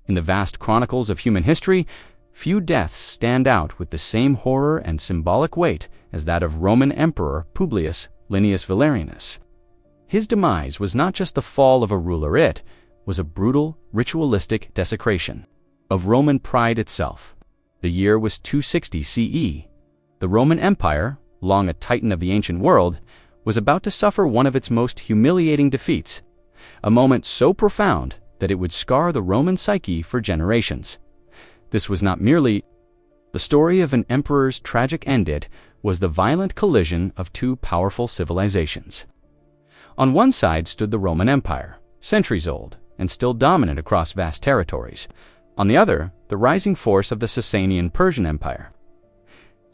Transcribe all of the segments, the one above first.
In the vast chronicles of human history, few deaths stand out with the same horror and symbolic weight as that of Roman Emperor Publius Linnæus Valerianus. His demise was not just the fall of a ruler, it was a brutal, ritualistic desecration of Roman pride itself. The year was 260 CE. The Roman Empire, long a titan of the ancient world, was about to suffer one of its most humiliating defeats, a moment so profound that it would scar the Roman psyche for generations. This was not merely the story of an emperor's tragic end, it was the violent collision of two powerful civilizations. On one side stood the Roman Empire, centuries old and still dominant across vast territories. On the other, the rising force of the Sasanian Persian Empire.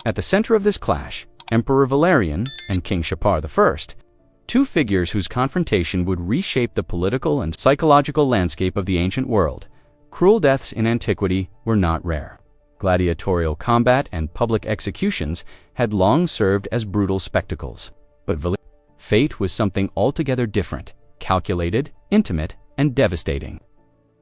At the center of this clash, Emperor Valerian and King Shapur I, two figures whose confrontation would reshape the political and psychological landscape of the ancient world. Cruel deaths in antiquity were not rare. Gladiatorial combat and public executions had long served as brutal spectacles. But fate was something altogether different, calculated, intimate, and devastating.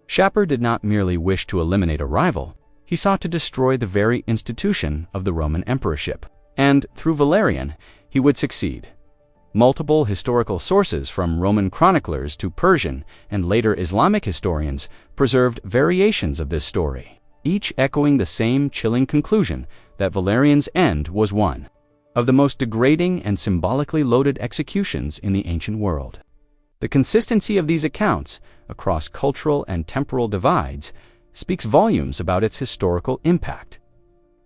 Shapur did not merely wish to eliminate a rival, he sought to destroy the very institution of the Roman emperorship. And, through Valerian, he would succeed. Multiple historical sources, from Roman chroniclers to Persian and later Islamic historians, preserved variations of this story, each echoing the same chilling conclusion that Valerian's end was one of the most degrading and symbolically loaded executions in the ancient world. The consistency of these accounts, across cultural and temporal divides, speaks volumes about its historical impact.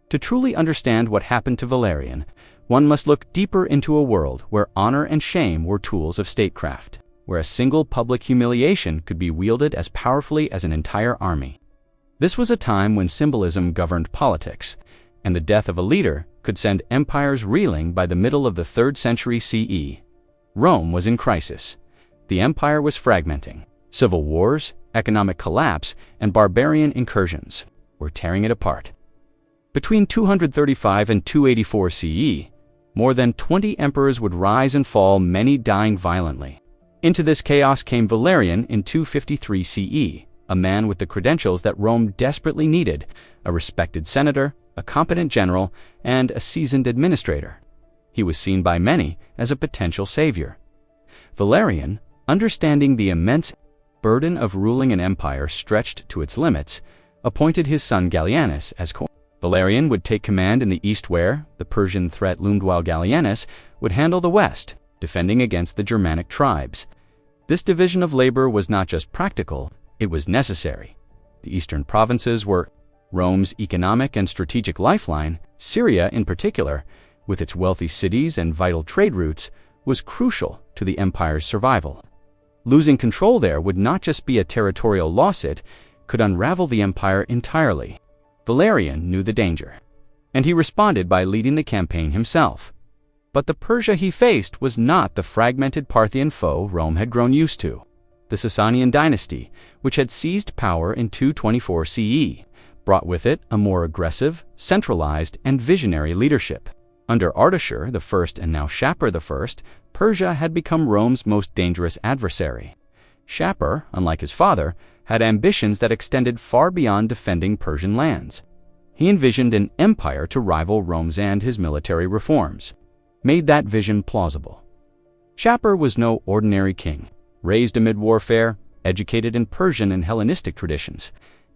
To truly understand what happened to Valerian, one must look deeper into a world where honor and shame were tools of statecraft, where a single public humiliation could be wielded as powerfully as an entire army. This was a time when symbolism governed politics, and the death of a leader could send empires reeling. By the middle of the 3rd century CE, Rome was in crisis. The empire was fragmenting. Civil wars, economic collapse, and barbarian incursions were tearing it apart. Between 235 and 284 CE, more than 20 emperors would rise and fall, many dying violently. Into this chaos came Valerian in 253 CE, a man with the credentials that Rome desperately needed: a respected senator, a competent general, and a seasoned administrator. He was seen by many as a potential savior. Valerian, understanding the immense burden of ruling an empire stretched to its limits, appointed his son Gallienus as king. Valerian would take command in the east, where the Persian threat loomed, while Gallienus would handle the west, defending against the Germanic tribes. This division of labor was not just practical, it was necessary. The eastern provinces were Rome's economic and strategic lifeline. Syria, in particular, with its wealthy cities and vital trade routes, was crucial to the empire's survival. Losing control there would not just be a territorial loss, it could unravel the empire entirely. Valerian knew the danger, and he responded by leading the campaign himself. But the Persia he faced was not the fragmented Parthian foe Rome had grown used to. The Sasanian dynasty, which had seized power in 224 CE, brought with it a more aggressive, centralized, and visionary leadership. Under Artaxerxes I and now Shapur I, Persia had become Rome's most dangerous adversary. Shapur, unlike his father, had ambitions that extended far beyond defending Persian lands. He envisioned an empire to rival Rome's, and his military reforms made that vision plausible. Shapur was no ordinary king, raised amid warfare, educated in Persian and Hellenistic traditions,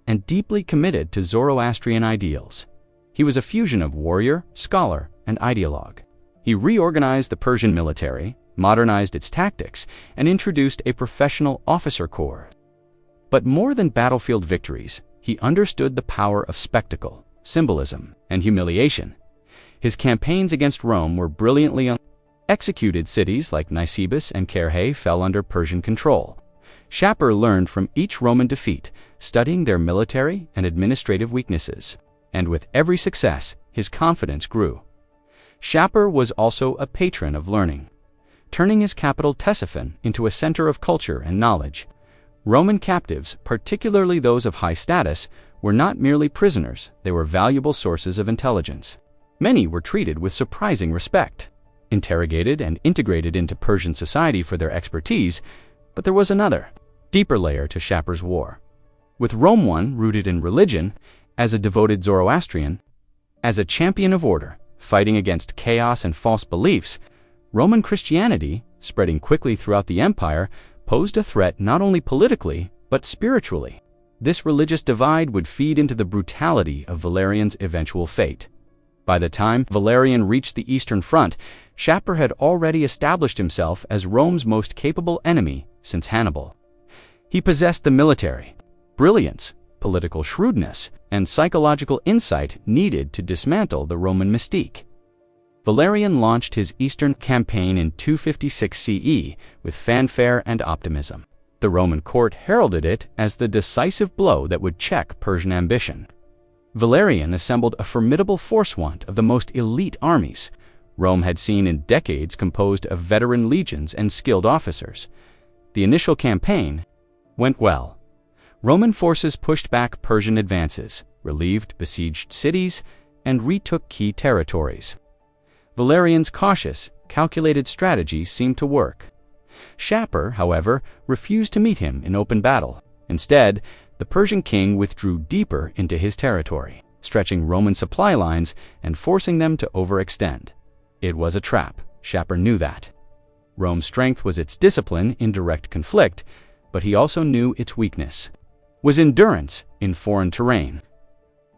and deeply committed to Zoroastrian ideals. He was a fusion of warrior, scholar, and ideologue. He reorganized the Persian military, modernized its tactics, and introduced a professional officer corps. But more than battlefield victories, he understood the power of spectacle, symbolism, and humiliation. His campaigns against Rome were brilliantly executed. Cities like Nisibis and Carrhae fell under Persian control. Shapur learned from each Roman defeat, studying their military and administrative weaknesses, and with every success, his confidence grew. Shapur was also a patron of learning, turning his capital Ctesiphon into a center of culture and knowledge. Roman captives, particularly those of high status, were not merely prisoners, they were valuable sources of intelligence. Many were treated with surprising respect, interrogated and integrated into Persian society for their expertise. But there was another, deeper layer to Shapur's war. With Rome one rooted in religion, as a devoted Zoroastrian, as a champion of order, fighting against chaos and false beliefs, Roman Christianity, spreading quickly throughout the empire, posed a threat not only politically, but spiritually. This religious divide would feed into the brutality of Valerian's eventual fate. By the time Valerian reached the Eastern Front, Shapur had already established himself as Rome's most capable enemy since Hannibal. He possessed the military brilliance, political shrewdness, and psychological insight needed to dismantle the Roman mystique. Valerian launched his Eastern campaign in 256 CE with fanfare and optimism. The Roman court heralded it as the decisive blow that would check Persian ambition. Valerian assembled a formidable force of the most elite armies Rome had seen in decades, composed of veteran legions and skilled officers. The initial campaign went well. Roman forces pushed back Persian advances, relieved besieged cities, and retook key territories. Valerian's cautious, calculated strategy seemed to work. Shapur, however, refused to meet him in open battle. Instead, the Persian king withdrew deeper into his territory, stretching Roman supply lines and forcing them to overextend. It was a trap. Shapur knew that. Rome's strength was its discipline in direct conflict, but he also knew its weakness was endurance in foreign terrain.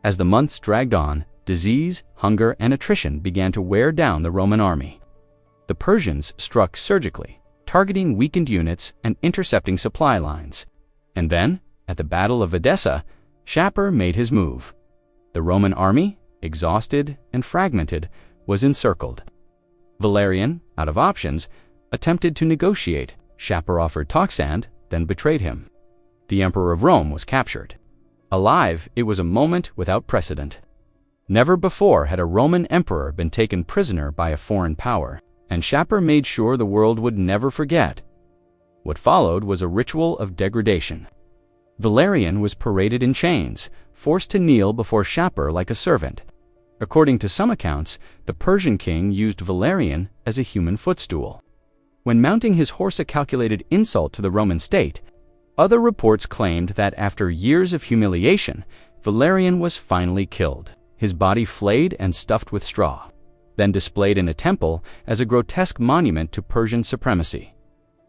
As the months dragged on, disease, hunger, and attrition began to wear down the Roman army. The Persians struck surgically, targeting weakened units and intercepting supply lines. And then, at the Battle of Edessa, Shapur made his move. The Roman army, exhausted and fragmented, was encircled. Valerian, out of options, attempted to negotiate. Shapur offered Toxand, then betrayed him. The Emperor of Rome was captured. Alive, it was a moment without precedent. Never before had a Roman emperor been taken prisoner by a foreign power, and Shapur made sure the world would never forget. What followed was a ritual of degradation. Valerian was paraded in chains, forced to kneel before Shapur like a servant. According to some accounts, the Persian king used Valerian as a human footstool. When mounting his horse, a calculated insult to the Roman state, other reports claimed that after years of humiliation, Valerian was finally killed, his body flayed and stuffed with straw, then displayed in a temple as a grotesque monument to Persian supremacy.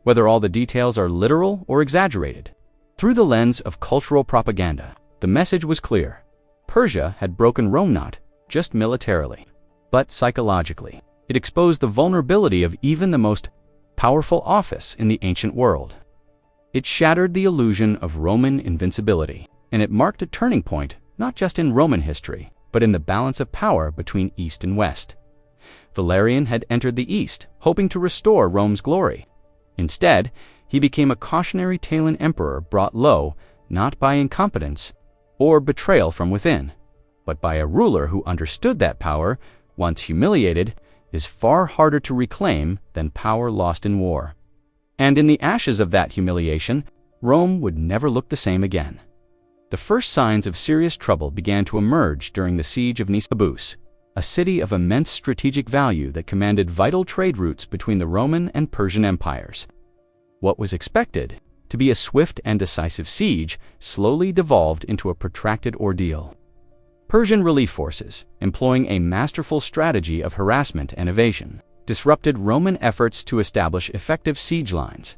Whether all the details are literal or exaggerated, through the lens of cultural propaganda, the message was clear. Persia had broken Rome not just militarily, but psychologically. It exposed the vulnerability of even the most powerful office in the ancient world. It shattered the illusion of Roman invincibility, and it marked a turning point not just in Roman history, but in the balance of power between East and West. Valerian had entered the East, hoping to restore Rome's glory. Instead, he became a cautionary tale emperor brought low not by incompetence or betrayal from within, but by a ruler who understood that power, once humiliated, is far harder to reclaim than power lost in war. And in the ashes of that humiliation, Rome would never look the same again. The first signs of serious trouble began to emerge during the siege of Nisibis, a city of immense strategic value that commanded vital trade routes between the Roman and Persian empires. What was expected to be a swift and decisive siege slowly devolved into a protracted ordeal. Persian relief forces, employing a masterful strategy of harassment and evasion, disrupted Roman efforts to establish effective siege lines.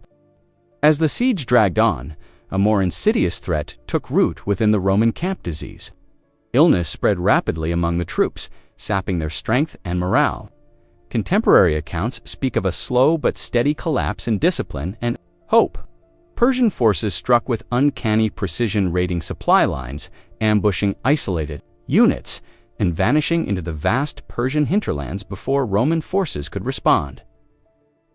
As the siege dragged on, a more insidious threat took root within the Roman camp: disease. Illness spread rapidly among the troops, sapping their strength and morale. Contemporary accounts speak of a slow but steady collapse in discipline and hope. Persian forces struck with uncanny precision, raiding supply lines, ambushing isolated units, and vanishing into the vast Persian hinterlands before Roman forces could respond.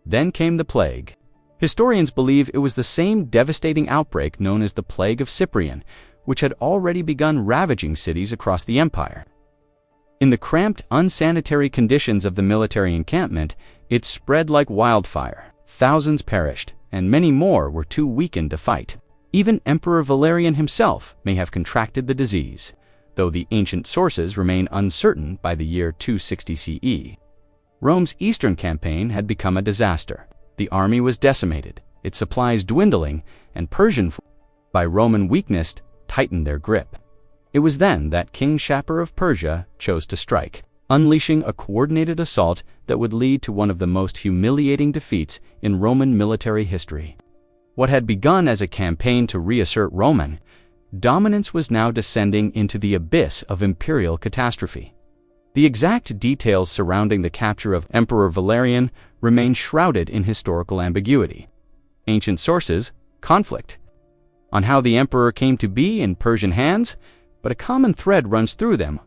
Then came the plague. Historians believe it was the same devastating outbreak known as the Plague of Cyprian, which had already begun ravaging cities across the empire. In the cramped, unsanitary conditions of the military encampment, it spread like wildfire. Thousands perished, and many more were too weakened to fight. Even Emperor Valerian himself may have contracted the disease, though the ancient sources remain uncertain. By the year 260 CE, Rome's eastern campaign had become a disaster. The army was decimated, its supplies dwindling, and Persian by Roman weakness tightened their grip. It was then that King Shapur of Persia chose to strike, unleashing a coordinated assault that would lead to one of the most humiliating defeats in Roman military history. What had begun as a campaign to reassert Roman dominance was now descending into the abyss of imperial catastrophe. The exact details surrounding the capture of Emperor Valerian remain shrouded in historical ambiguity. Ancient sources conflict on how the emperor came to be in Persian hands, but a common thread runs through them: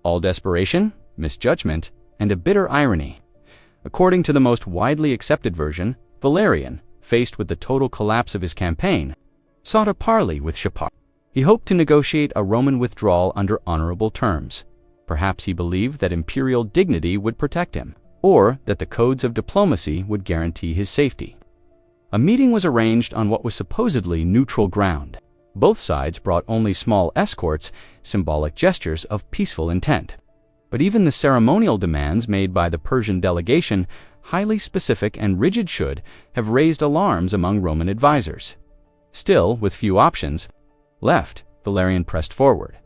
all desperation, misjudgment, and a bitter irony. According to the most widely accepted version, Valerian, faced with the total collapse of his campaign, sought a parley with Shapur. He hoped to negotiate a Roman withdrawal under honorable terms. Perhaps he believed that imperial dignity would protect him, or that the codes of diplomacy would guarantee his safety. A meeting was arranged on what was supposedly neutral ground. Both sides brought only small escorts, symbolic gestures of peaceful intent. But even the ceremonial demands made by the Persian delegation, highly specific and rigid, should have raised alarms among Roman advisors. Still, with few options left, Valerian pressed forward.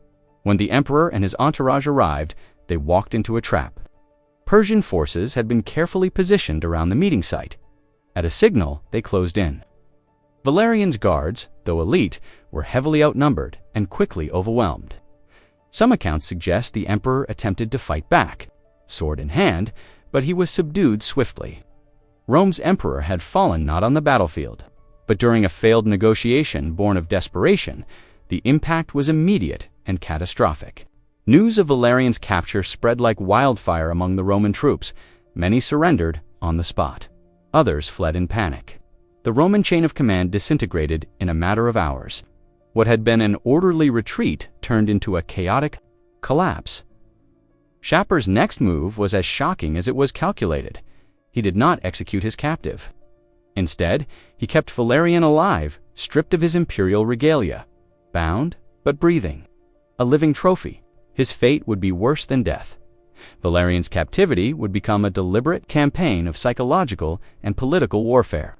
When the emperor and his entourage arrived, they walked into a trap. Persian forces had been carefully positioned around the meeting site. At a signal, they closed in. Valerian's guards, though elite, were heavily outnumbered and quickly overwhelmed. Some accounts suggest the emperor attempted to fight back, sword in hand, but he was subdued swiftly. Rome's emperor had fallen not on the battlefield, but during a failed negotiation born of desperation. The impact was immediate and catastrophic. News of Valerian's capture spread like wildfire among the Roman troops. Many surrendered on the spot. Others fled in panic. The Roman chain of command disintegrated in a matter of hours. What had been an orderly retreat turned into a chaotic collapse. Shapur's next move was as shocking as it was calculated. He did not execute his captive. Instead, he kept Valerian alive, stripped of his imperial regalia, bound but breathing, a living trophy. His fate would be worse than death. Valerian's captivity would become a deliberate campaign of psychological and political warfare.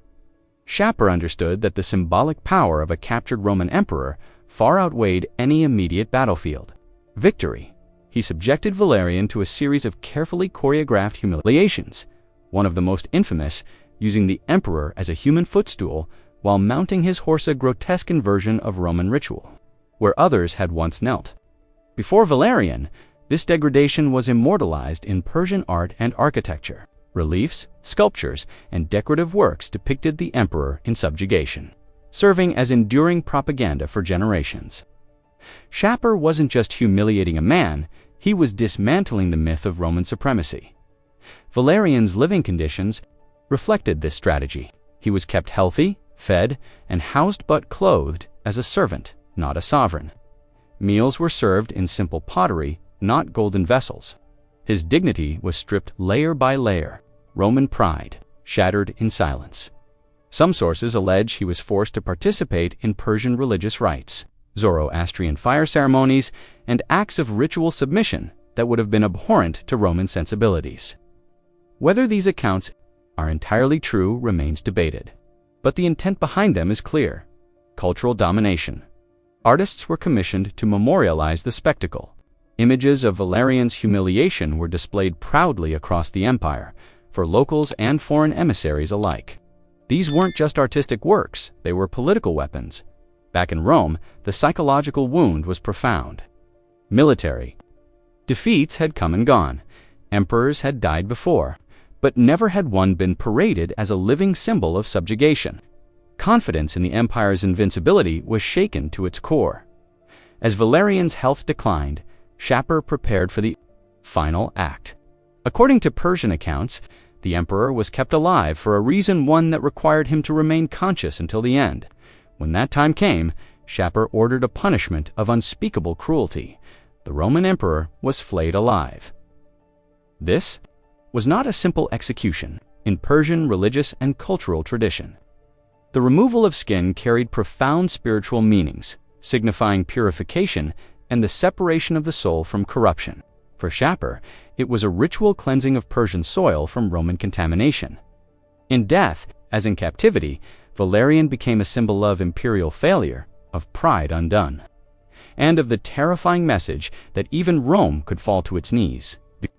Shapur understood that the symbolic power of a captured Roman emperor far outweighed any immediate battlefield victory. He subjected Valerian to a series of carefully choreographed humiliations, one of the most infamous using the emperor as a human footstool while mounting his horse, a grotesque inversion of Roman ritual, where others had once knelt. Before Valerian, this degradation was immortalized in Persian art and architecture. Reliefs, sculptures, and decorative works depicted the emperor in subjugation, serving as enduring propaganda for generations. Shapur wasn't just humiliating a man, he was dismantling the myth of Roman supremacy. Valerian's living conditions reflected this strategy. He was kept healthy, fed, and housed but clothed as a servant, not a sovereign. Meals were served in simple pottery, not golden vessels. His dignity was stripped layer by layer. Roman pride shattered in silence. Some sources allege he was forced to participate in Persian religious rites, Zoroastrian fire ceremonies, and acts of ritual submission that would have been abhorrent to Roman sensibilities. Whether these accounts are entirely true remains debated, but the intent behind them is clear: cultural domination. Artists were commissioned to memorialize the spectacle. Images of Valerian's humiliation were displayed proudly across the empire, for locals and foreign emissaries alike. These weren't just artistic works, they were political weapons. Back in Rome, the psychological wound was profound. Military defeats had come and gone. Emperors had died before, but never had one been paraded as a living symbol of subjugation. Confidence in the empire's invincibility was shaken to its core. As Valerian's health declined, Shapur prepared for the final act. According to Persian accounts, the emperor was kept alive for a reason, one that required him to remain conscious until the end. When that time came, Shapur ordered a punishment of unspeakable cruelty. The Roman emperor was flayed alive. This was not a simple execution in Persian religious and cultural tradition. The removal of skin carried profound spiritual meanings, signifying purification and the separation of the soul from corruption. For Shapur, it was a ritual cleansing of Persian soil from Roman contamination. In death, as in captivity, Valerian became a symbol of imperial failure, of pride undone. and of the terrifying message that even Rome could fall to its knees. The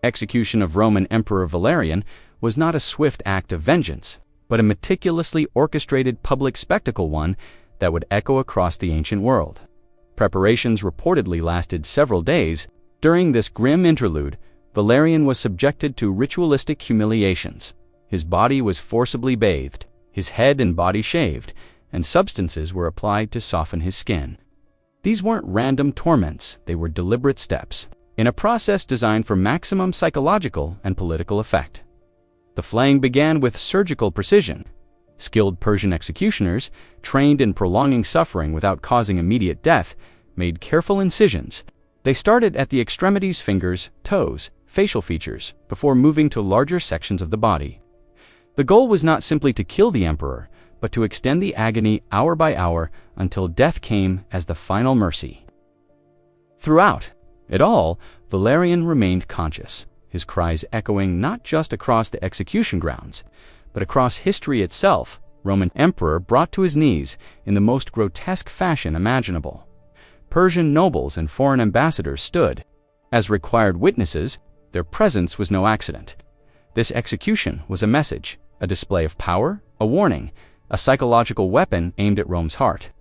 execution of Roman Emperor Valerian was not a swift act of vengeance, but a meticulously orchestrated public spectacle, one that would echo across the ancient world. Preparations reportedly lasted several days. During this grim interlude, Valerian was subjected to ritualistic humiliations. His body was forcibly bathed, his head and body shaved, and substances were applied to soften his skin. These weren't random torments, they were deliberate steps, in a process designed for maximum psychological and political effect. The flaying began with surgical precision. Skilled Persian executioners, trained in prolonging suffering without causing immediate death, made careful incisions. They started at the extremities, fingers, toes, facial features, before moving to larger sections of the body. The goal was not simply to kill the emperor, but to extend the agony hour by hour until death came as the final mercy. Throughout it all, Valerian remained conscious, his cries echoing not just across the execution grounds, but across history itself. Roman emperor brought to his knees in the most grotesque fashion imaginable. Persian nobles and foreign ambassadors stood as required witnesses. Their presence was no accident. This execution was a message, a display of power, a warning, a psychological weapon aimed at Rome's heart.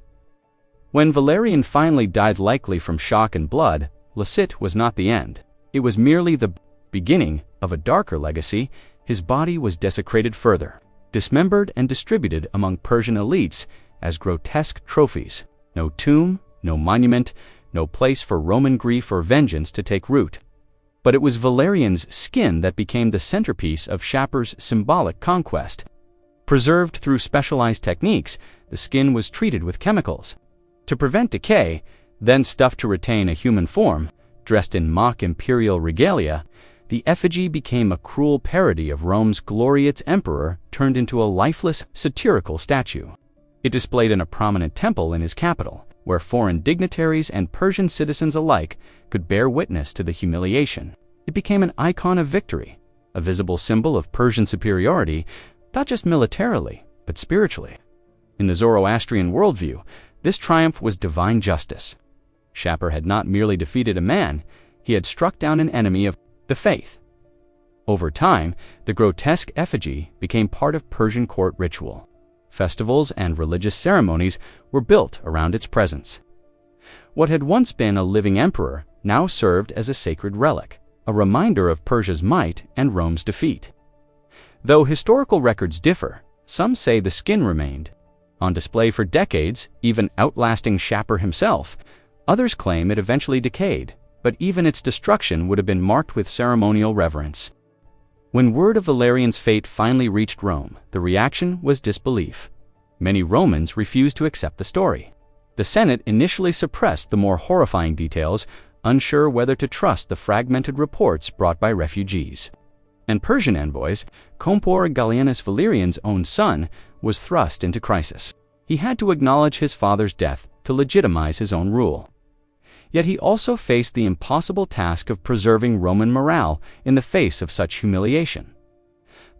When Valerian finally died, likely from shock and blood, Licit was not the end. It was merely the beginning of a darker legacy. His body was desecrated further, dismembered and distributed among Persian elites as grotesque trophies. No tomb, no monument, no place for Roman grief or vengeance to take root. But it was Valerian's skin that became the centerpiece of Shapur's symbolic conquest. Preserved through specialized techniques, the skin was treated with chemicals to prevent decay, then stuffed to retain a human form. Dressed in mock imperial regalia, the effigy became a cruel parody of Rome's glorious emperor turned into a lifeless, satirical statue. It displayed in a prominent temple in his capital, where foreign dignitaries and Persian citizens alike could bear witness to the humiliation. It became an icon of victory, a visible symbol of Persian superiority, not just militarily, but spiritually. In the Zoroastrian worldview, this triumph was divine justice. Shapur had not merely defeated a man, he had struck down an enemy of the faith. Over time, the grotesque effigy became part of Persian court ritual. Festivals and religious ceremonies were built around its presence. What had once been a living emperor now served as a sacred relic, a reminder of Persia's might and Rome's defeat. Though historical records differ, some say the skin remained on display for decades, even outlasting Shapur himself. Others claim it eventually decayed, but even its destruction would have been marked with ceremonial reverence. When word of Valerian's fate finally reached Rome, the reaction was disbelief. Many Romans refused to accept the story. The Senate initially suppressed the more horrifying details, unsure whether to trust the fragmented reports brought by refugees. And Persian envoys, Emperor Valerian's own son, was thrust into crisis. He had to acknowledge his father's death to legitimize his own rule. Yet he also faced the impossible task of preserving Roman morale in the face of such humiliation.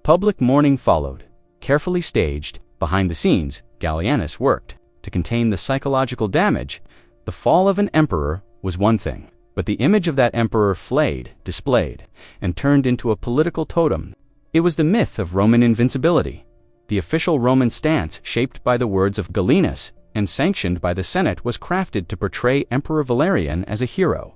Public mourning followed, carefully staged. Behind the scenes, Gallienus worked to contain the psychological damage. The fall of an emperor was one thing, but the image of that emperor flayed, displayed, and turned into a political totem. It was the myth of Roman invincibility. The official Roman stance, shaped by the words of Gallienus and sanctioned by the Senate, was crafted to portray Emperor Valerian as a hero.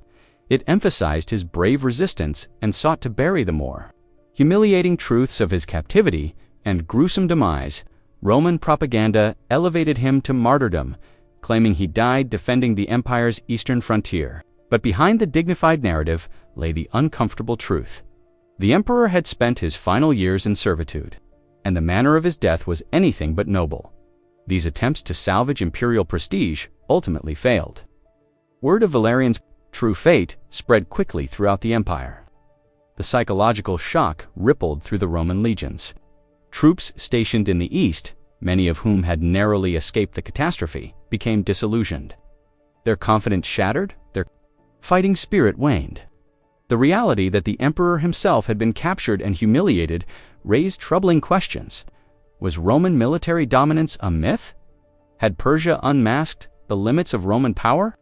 It emphasized his brave resistance and sought to bury the more humiliating truths of his captivity and gruesome demise. Roman propaganda elevated him to martyrdom, claiming he died defending the empire's eastern frontier. But behind the dignified narrative lay the uncomfortable truth. The emperor had spent his final years in servitude, and the manner of his death was anything but noble. These attempts to salvage imperial prestige ultimately failed. Word of Valerian's true fate spread quickly throughout the empire. The psychological shock rippled through the Roman legions. Troops stationed in the east, many of whom had narrowly escaped the catastrophe, became disillusioned. Their confidence shattered, their fighting spirit waned. The reality that the emperor himself had been captured and humiliated raised troubling questions. Was Roman military dominance a myth? Had Persia unmasked the limits of Roman power?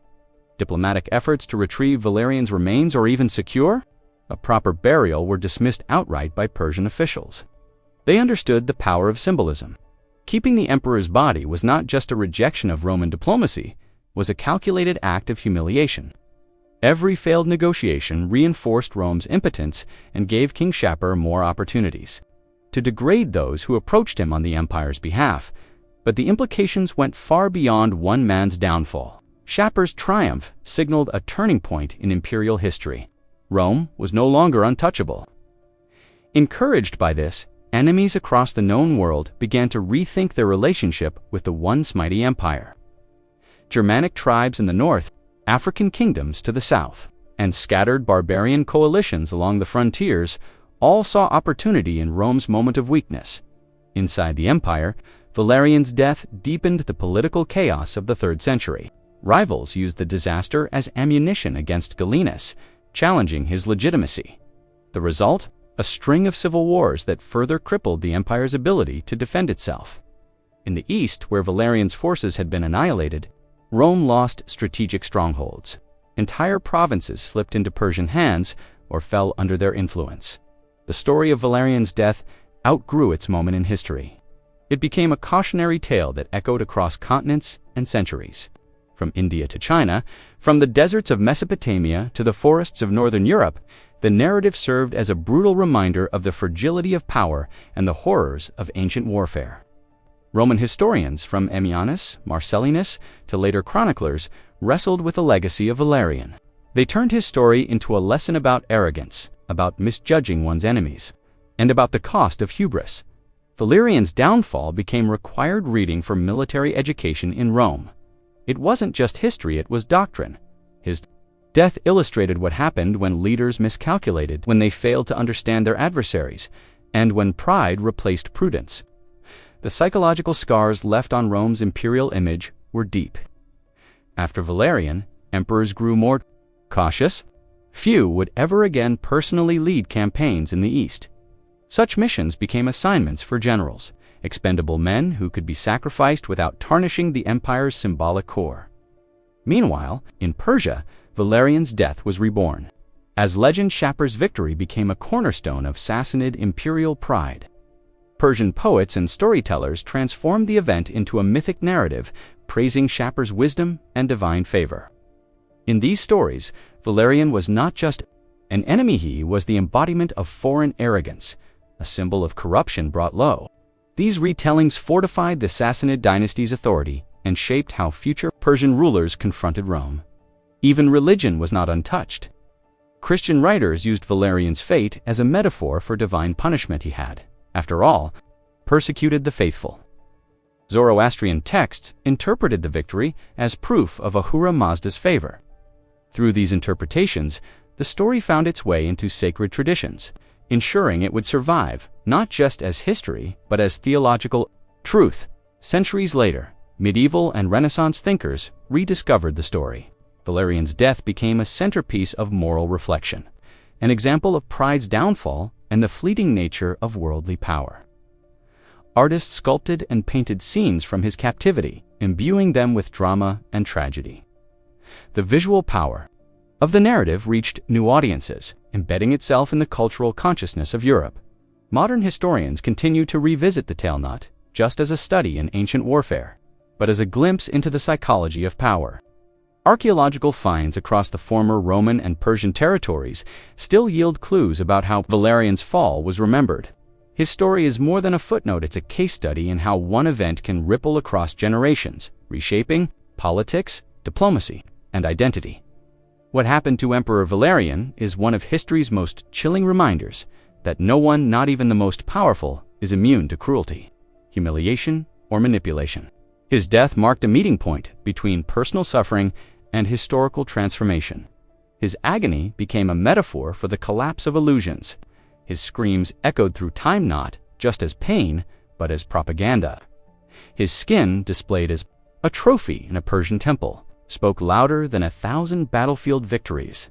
Diplomatic efforts to retrieve Valerian's remains or even secure a proper burial were dismissed outright by Persian officials. They understood the power of symbolism. Keeping the emperor's body was not just a rejection of Roman diplomacy, was a calculated act of humiliation. Every failed negotiation reinforced Rome's impotence and gave King Shapur more opportunities to degrade those who approached him on the empire's behalf, but the implications went far beyond one man's downfall. Shapur's triumph signaled a turning point in imperial history. Rome was no longer untouchable. Encouraged by this, enemies across the known world began to rethink their relationship with the once mighty empire. Germanic tribes in the north, African kingdoms to the south, and scattered barbarian coalitions along the frontiers all saw opportunity in Rome's moment of weakness. Inside the empire, Valerian's death deepened the political chaos of the 3rd century. Rivals used the disaster as ammunition against Gallienus, challenging his legitimacy. The result? A string of civil wars that further crippled the empire's ability to defend itself. In the east, where Valerian's forces had been annihilated, Rome lost strategic strongholds. Entire provinces slipped into Persian hands or fell under their influence. The story of Valerian's death outgrew its moment in history. It became a cautionary tale that echoed across continents and centuries. From India to China, from the deserts of Mesopotamia to the forests of northern Europe, the narrative served as a brutal reminder of the fragility of power and the horrors of ancient warfare. Roman historians, from Ammianus, Marcellinus, to later chroniclers, wrestled with the legacy of Valerian. They turned his story into a lesson about arrogance, about misjudging one's enemies, and about the cost of hubris. Valerian's downfall became required reading for military education in Rome. It wasn't just history, it was doctrine. His death illustrated what happened when leaders miscalculated, when they failed to understand their adversaries, and when pride replaced prudence. The psychological scars left on Rome's imperial image were deep. After Valerian, emperors grew more cautious. Few would ever again personally lead campaigns in the East. Such missions became assignments for generals, expendable men who could be sacrificed without tarnishing the empire's symbolic core. Meanwhile, in Persia, Valerian's death was reborn. As legend, Shapur's victory became a cornerstone of Sassanid imperial pride. Persian poets and storytellers transformed the event into a mythic narrative, praising Shapur's wisdom and divine favor. In these stories, Valerian was not just an enemy, he was the embodiment of foreign arrogance, a symbol of corruption brought low. These retellings fortified the Sassanid dynasty's authority and shaped how future Persian rulers confronted Rome. Even religion was not untouched. Christian writers used Valerian's fate as a metaphor for divine punishment. He had, after all, persecuted the faithful. Zoroastrian texts interpreted the victory as proof of Ahura Mazda's favor. Through these interpretations, the story found its way into sacred traditions, ensuring it would survive not just as history but as theological truth. Centuries later, medieval and Renaissance thinkers rediscovered the story. Valerian's death became a centerpiece of moral reflection, an example of pride's downfall and the fleeting nature of worldly power. Artists sculpted and painted scenes from his captivity, imbuing them with drama and tragedy. The visual power of the narrative reached new audiences, embedding itself in the cultural consciousness of Europe. Modern historians continue to revisit the tale not just as a study in ancient warfare, but as a glimpse into the psychology of power. Archaeological finds across the former Roman and Persian territories still yield clues about how Valerian's fall was remembered. His story is more than a footnote, it's a case study in how one event can ripple across generations, reshaping politics, diplomacy, and identity. What happened to Emperor Valerian is one of history's most chilling reminders that no one, not even the most powerful, is immune to cruelty, humiliation, or manipulation. His death marked a meeting point between personal suffering and historical transformation. His agony became a metaphor for the collapse of illusions. His screams echoed through time not just as pain, but as propaganda. His skin, displayed as a trophy in a Persian temple, spoke louder than 1,000 battlefield victories.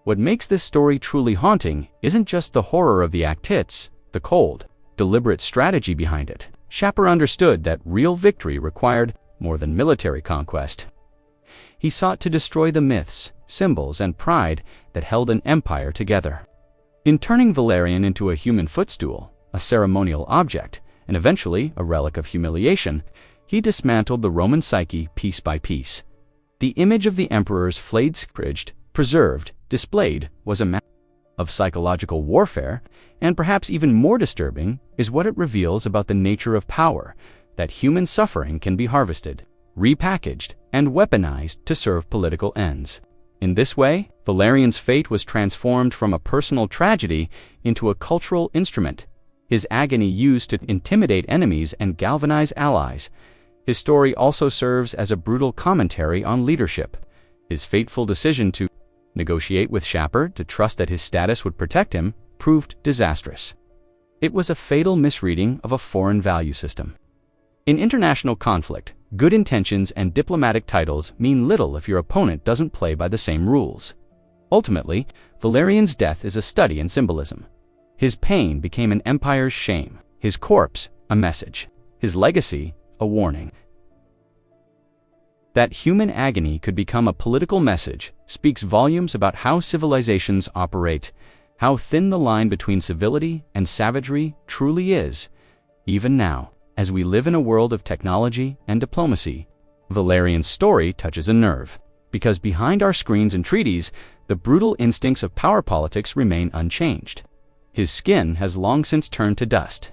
What makes this story truly haunting isn't just the horror of the act, it's the cold, deliberate strategy behind it. Shapur understood that real victory required more than military conquest. He sought to destroy the myths, symbols, and pride that held an empire together. In turning Valerian into a human footstool, a ceremonial object, and eventually a relic of humiliation, he dismantled the Roman psyche piece by piece. The image of the emperor's flayed scourged, preserved, displayed was a matter of psychological warfare, and perhaps even more disturbing is what it reveals about the nature of power, that human suffering can be harvested, repackaged, and weaponized to serve political ends. In this way, Valerian's fate was transformed from a personal tragedy into a cultural instrument, his agony used to intimidate enemies and galvanize allies. His story also serves as a brutal commentary on leadership. His fateful decision to negotiate with Shapur to trust that his status would protect him proved disastrous. It was a fatal misreading of a foreign value system. In international conflict, good intentions and diplomatic titles mean little if your opponent doesn't play by the same rules. Ultimately, Valerian's death is a study in symbolism. His pain became an empire's shame, his corpse a message, his legacy a warning. That human agony could become a political message speaks volumes about how civilizations operate, how thin the line between civility and savagery truly is. Even now, as we live in a world of technology and diplomacy, Valerian's story touches a nerve, because behind our screens and treaties, the brutal instincts of power politics remain unchanged. His skin has long since turned to dust.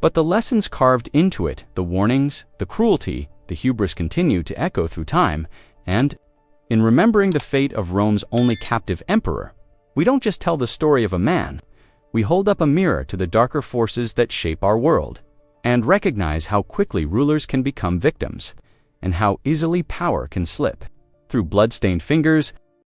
But the lessons carved into it, the warnings, the cruelty, the hubris continue to echo through time, and, in remembering the fate of Rome's only captive emperor, we don't just tell the story of a man, we hold up a mirror to the darker forces that shape our world, and recognize how quickly rulers can become victims, and how easily power can slip through blood-stained fingers